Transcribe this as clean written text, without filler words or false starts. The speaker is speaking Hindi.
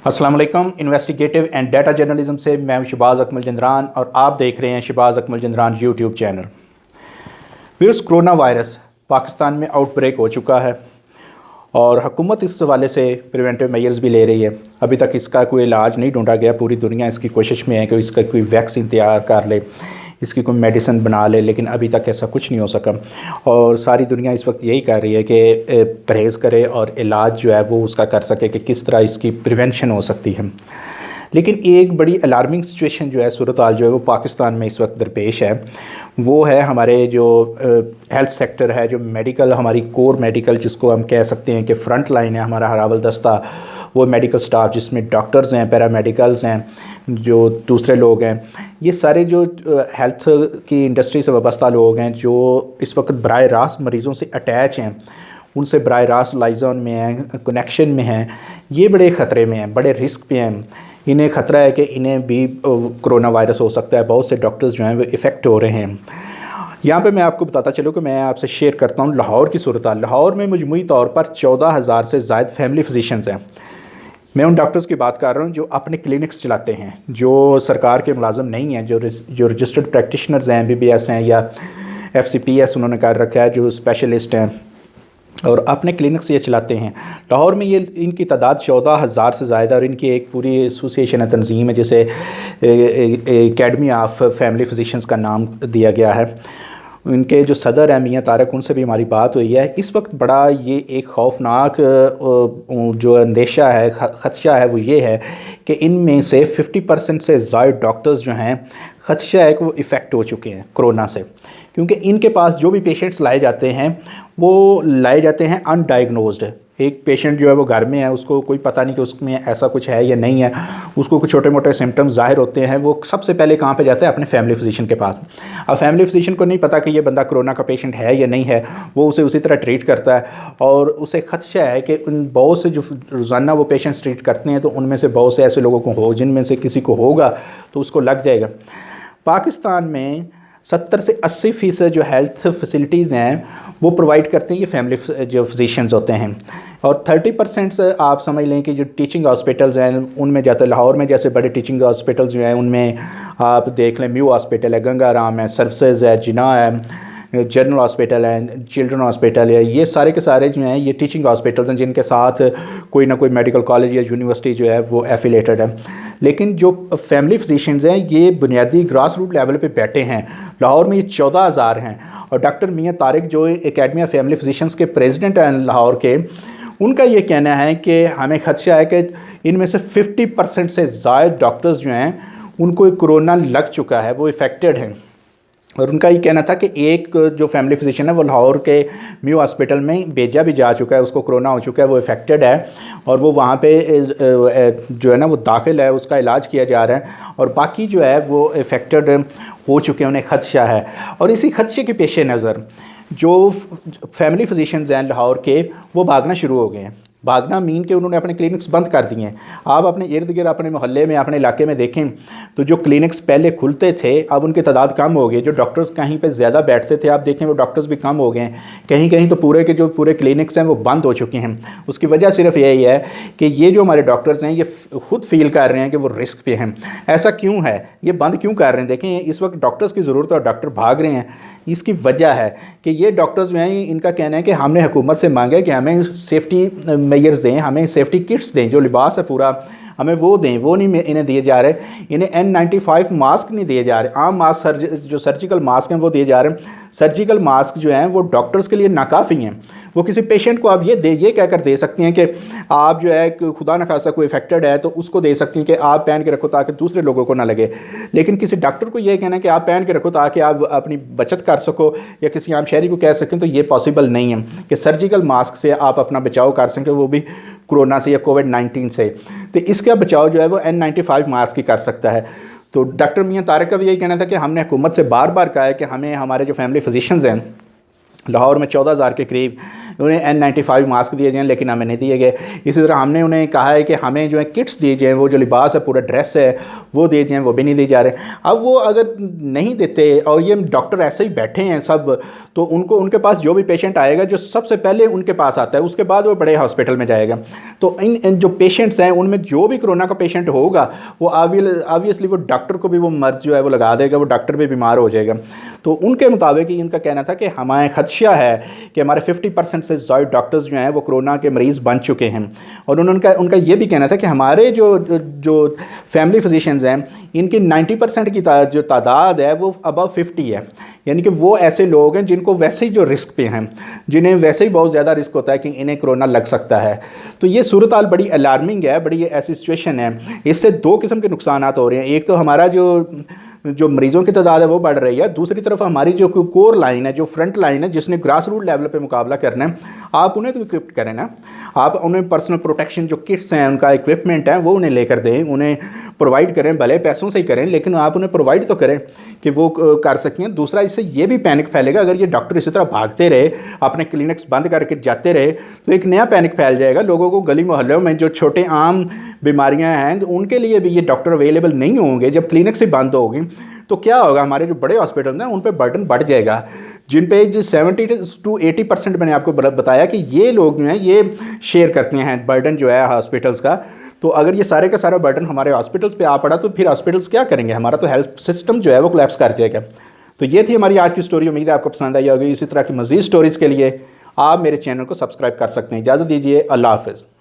अस्सलाम वालेकुम। इन्वेस्टिगेटिव एंड डाटा जर्नलिज्म से मैं शहबाज अकमल जंदरान और आप देख रहे हैं Shahbaz Akmal Jandran YouTube channel. Virus corona virus Pakistan में आउटब्रेक हो चुका है और हुकूमत इस हवाले से प्रिवेंटिव मेजर्स भी ले रही है। अभी तक इसका कोई इलाज नहीं ढूंढा गया। पूरी दुनिया इसकी कोशिश में है कि इसका कोई वैक्सीन तैयार कर ले, इसकी कोई मेडिसिन बना ले, लेकिन अभी तक ऐसा कुछ नहीं हो सका। और सारी दुनिया इस वक्त यही कर रही है कि परहेज़ करे और इलाज जो है वो उसका कर सके कि किस तरह इसकी प्रिवेंशन हो सकती है। लेकिन एक बड़ी अलार्मिंग सिचुएशन जो है, सूरत हाल जो है वो पाकिस्तान में इस वक्त दरपेश है। वो है हमारे जो हेल्थ सेक्टर है, जो मेडिकल, हमारी कोर मेडिकल जिसको हम कह सकते हैं कि फ्रंट लाइन है, हमारा हरावल दस्ता, वो मेडिकल स्टाफ जिसमें डॉक्टर्स हैं, पैरामेडिकल्स हैं, जो दूसरे लोग हैं, ये सारे जो हेल्थ की इंडस्ट्री से वाबस्ता लोग हैं जो इस वक्त बराह रास्त मरीज़ों से अटैच हैं, उनसे बराह रास्त लाइजन में हैं, कनेक्शन में हैं, ये बड़े ख़तरे में हैं, बड़े रिस्क पे हैं। इन्हें ख़तरा है कि इन्हें भी कोरोना वायरस हो सकता है। बहुत से डॉक्टर्स जो हैं वो इफ़ेक्ट हो रहे हैं। यहाँ पे मैं आपको बताता चलूँ कि मैं आपसे शेयर करता हूँ लाहौर की सूरत हाल। लाहौर में मजमूई तौर पर 14,000 से ज़ायद फैमिली फिजिशंस हैं। मैं उन डॉक्टर्स की बात कर रहा हूँ जो अपने क्लिनिक्स चलाते हैं, जो सरकार के मुलाजम नहीं हैं, जो रजिस्टर्ड प्रैक्टिशनर्स हैं, MBBS हैं या FCPS उन्होंने कर रखा है, जो स्पेशलिस्ट हैं और अपने क्लिनिक्स ये चलाते हैं। लाहौर में ये इनकी तादाद 14,000 से ज़्यादा और इनकी एक पूरी एसोसिएशन है, तंजीम है, जिसे एकेडमी ऑफ फैमिली फिजिशंस का नाम दिया गया है। इनके जो सदर हैं मियाँ तारक, उनसे भी हमारी बात हुई है। इस वक्त बड़ा ये एक खौफनाक जो अंदेशा है, ख़दशा है, वो ये है कि इनमें से 50% से ज़ायद डॉक्टर्स जो हैं, ख़दशा है कि वो इफ़ेक्ट हो चुके हैं कोरोना से। क्योंकि इनके पास जो भी पेशेंट्स लाए जाते हैं वो लाए जाते हैं अनडायग्नोज्ड। एक पेशेंट जो है वो घर में है, उसको कोई पता नहीं कि उसमें ऐसा कुछ है या नहीं है, उसको कुछ छोटे मोटे सिम्टम्स ज़ाहिर होते हैं, वो सबसे पहले कहाँ पे जाता है? अपने फैमिली फिजिशियन के पास। अब फैमिली फिजिशियन को नहीं पता कि ये बंदा कोरोना का पेशेंट है या नहीं है, वो उसे उसी तरह ट्रीट करता है और उसे ख़दशा है कि उन बहुत से जो रोज़ाना वो पेशेंट्स ट्रीट करते हैं तो उनमें से बहुत से ऐसे लोगों को हो जिनमें से किसी को होगा तो उसको लग जाएगा। पाकिस्तान में 70 से 80% जो हेल्थ फैसिलिटीज़ हैं वो प्रोवाइड करते हैं ये फैमिली जो फिजिशियंस होते हैं, और 30% से आप समझ लें कि जो टीचिंग हॉस्पिटल्स हैं उनमें जाते हैं। लाहौर में जैसे बड़े टीचिंग हॉस्पिटल्स जो हैं उनमें आप देख लें, म्यू हॉस्पिटल है, गंगाराम है, सर्विसेज है, जिना है, जनरल हॉस्पिटल है, चिल्ड्रन हॉस्पिटल है, ये सारे के सारे जो हैं ये टीचिंग हॉस्पिटल्स हैं जिनके साथ कोई ना कोई मेडिकल कॉलेज या यूनिवर्सिटी जो है वो एफिलेटेड है। लेकिन जो फैमिली फिजिशियंस हैं ये बुनियादी ग्रास रूट लेवल पे बैठे हैं। लाहौर में ये 14,000 हैं और डॉक्टर मियाँ तारिक जो एकेडमी ऑफ फैमिली फिजिशियंस के प्रेसिडेंट हैं लाहौर के, उनका ये कहना है कि हमें ख़दशा है कि इनमें से 50% से ज़ायद डॉक्टर्स जो हैं उनको कोरोना लग चुका है, वो इफ़ेक्टेड हैं। और उनका ये कहना था कि एक जो फैमिली फिजिशियन है वो लाहौर के म्यू हॉस्पिटल में भेजा भी जा चुका है, उसको कोरोना हो चुका है, वो इफ़ेक्टेड है और वो वहाँ पे जो है ना वो दाखिल है, उसका इलाज किया जा रहा है, और बाकी जो है वो इफ़ेक्टेड हो चुके हैं, उन्हें ख़दशा है। और इसी ख़दशे के पेश नज़र जो फैमिली फिजिशियंस हैं लाहौर के वो भागना शुरू हो गए हैं। भागना मीन के उन्होंने अपने क्लिनिक्स बंद कर दिए हैं। आप अपने इर्द गिर्द, अपने मोहल्ले में, अपने इलाके में देखें तो जो क्लिनिक्स पहले खुलते थे अब उनकी तादाद कम हो गई। जो डॉक्टर्स कहीं पे ज़्यादा बैठते थे आप देखें वो डॉक्टर्स भी कम हो गए हैं। कहीं कहीं तो पूरे के जो पूरे क्लिनिक्स हैं वो बंद हो चुके हैं। उसकी वजह सिर्फ यही है कि ये जो हमारे डॉक्टर्स हैं ये खुद फील कर रहे हैं कि वो रिस्क पे हैं। ऐसा क्यों है? ये बंद क्यों कर रहे हैं? देखें इस वक्त डॉक्टर्स की ज़रूरत है और डॉक्टर भाग रहे हैं। इसकी वजह है कि ये डॉक्टर्स जो हैं इनका कहना है कि हमने हुकूमत से मांगा है कि हमें सेफ्टी मेजर्स दें, हमें सेफ्टी किट्स दें, जो लिबास है पूरा हमें वो दें, वो नहीं इन्हें दिए जा रहे। इन्हें N95 मास्क नहीं दिए जा रहे, आम मास्क जो सर्जिकल मास्क हैं वो दिए जा रहे हैं। सर्जिकल मास्क जो हैं वो डॉक्टर्स के लिए नाकाफ़ी हैं। वो किसी पेशेंट को आप ये कहकर दे सकती हैं कि आप जो है खुदा न खासा कोई इफेक्टेड है तो उसको दे सकती हैं कि आप पहन के रखो ताकि दूसरे लोगों को ना लगे। लेकिन किसी डॉक्टर को ये कहना है कि आप पहन के रखो ताकि आप अपनी बचत कर सको या किसी आम शहरी को कह सकें, तो ये पॉसिबल नहीं है कि सर्जिकल मास्क से आप अपना बचाव कर सकें, वो भी कोरोना से या कोविड-19 से। तो इसका बचाव जो है वो N95 मास्क ही कर सकता है। तो डॉक्टर मियाँ तारिक का भी यही कहना था कि हमने हुकूमत से बार बार कहा है कि हमें हमारे जो फैमिली फिजिशियंस हैं लाहौर में 14,000 के करीब उन्हें N95 मास्क दिए जाएँ, लेकिन हमें नहीं दिए गए। इसी तरह हमने उन्हें कहा है कि हमें जो है किट्स दिए जाएँ, वो जो लिबास है, पूरा ड्रेस है, वो दिए जाएँ, वो भी नहीं दिए जा रहे। अब वो अगर नहीं देते और ये डॉक्टर ऐसे ही बैठे हैं सब, तो उनके पास जो भी पेशेंट आएगा, जो सबसे पहले उनके पास आता है, उसके बाद वो बड़े हॉस्पिटल में जाएगा। तो इन जो पेशेंट्स हैं, उनमें जो भी कोरोना का पेशेंट होगा, वो ऑब्वियसली वो डॉक्टर को भी वो मर्ज जो है वो लगा देगा, वो डॉक्टर भी बीमार हो जाएगा। तो उनके मुताबिक इनका कहना था कि हमें खदशा है कि हमारे 50% से ज़्यादा डॉक्टर्स जो हैं वो कोरोना के मरीज़ बन चुके हैं। और उनका ये भी कहना था कि हमारे जो फैमिली फिजिशियंस हैं, इनकी 90% की जो तादाद है वो अबव 50 है। यानी कि वो ऐसे लोग हैं जिनको वैसे ही जो रिस्क पे हैं, जिन्हें वैसे ही बहुत ज़्यादा रिस्क होता है कि इन्हें कोरोना लग सकता है। तो ये सूरत हाल बड़ी अलार्मिंग है, बड़ी ऐसी सिचुएशन है। इससे दो किस्म के नुकसान हो रहे हैं। एक तो हमारा जो मरीज़ों की तादाद है वो बढ़ रही है, दूसरी तरफ हमारी जो कोर लाइन है, जो फ्रंट लाइन है, जिसने ग्रास रूट लेवल पे मुकाबला करना है, आप उन्हें तो इक्विप करें ना। आप उन्हें पर्सनल प्रोटेक्शन जो किट्स हैं, उनका इक्विपमेंट है, वो उन्हें लेकर दें, उन्हें प्रोवाइड करें, भले पैसों से ही करें, लेकिन आप उन्हें प्रोवाइड तो करें कि वो कर सकें। दूसरा, इससे ये भी पैनिक फैलेगा, अगर ये डॉक्टर इसी तरह भागते रहे, अपने क्लिनिक्स बंद करके जाते रहे, तो एक नया पैनिक फैल जाएगा। लोगों को गली मोहल्लों में जो छोटे आम बीमारियां हैं, उनके लिए भी ये डॉक्टर अवेलेबल नहीं होंगे। जब क्लिनिक्स ही बंद होगी तो क्या होगा, हमारे जो बड़े हॉस्पिटल हैं उन पे बर्डन बढ़ जाएगा, जिन पे जो 70 to 80% मैंने आपको बताया कि ये लोग जो हैं ये शेयर करते हैं बर्डन जो है हॉस्पिटल्स का। तो अगर ये सारे का सारा बर्डन हमारे हॉस्पिटल्स पे आ पड़ा, तो फिर हॉस्पिटल्स क्या करेंगे? हमारा तो हेल्थ सिस्टम जो है वो कोलैप्स कर जाएगा। तो ये थी हमारी आज की स्टोरी। उम्मीद है आपको पसंद आई होगी। इसी तरह की मज़ीद स्टोरीज़ के लिए आप मेरे चैनल को सब्सक्राइब कर सकते हैं। इजाज़त दीजिए, अल्लाह हाफ़िज़।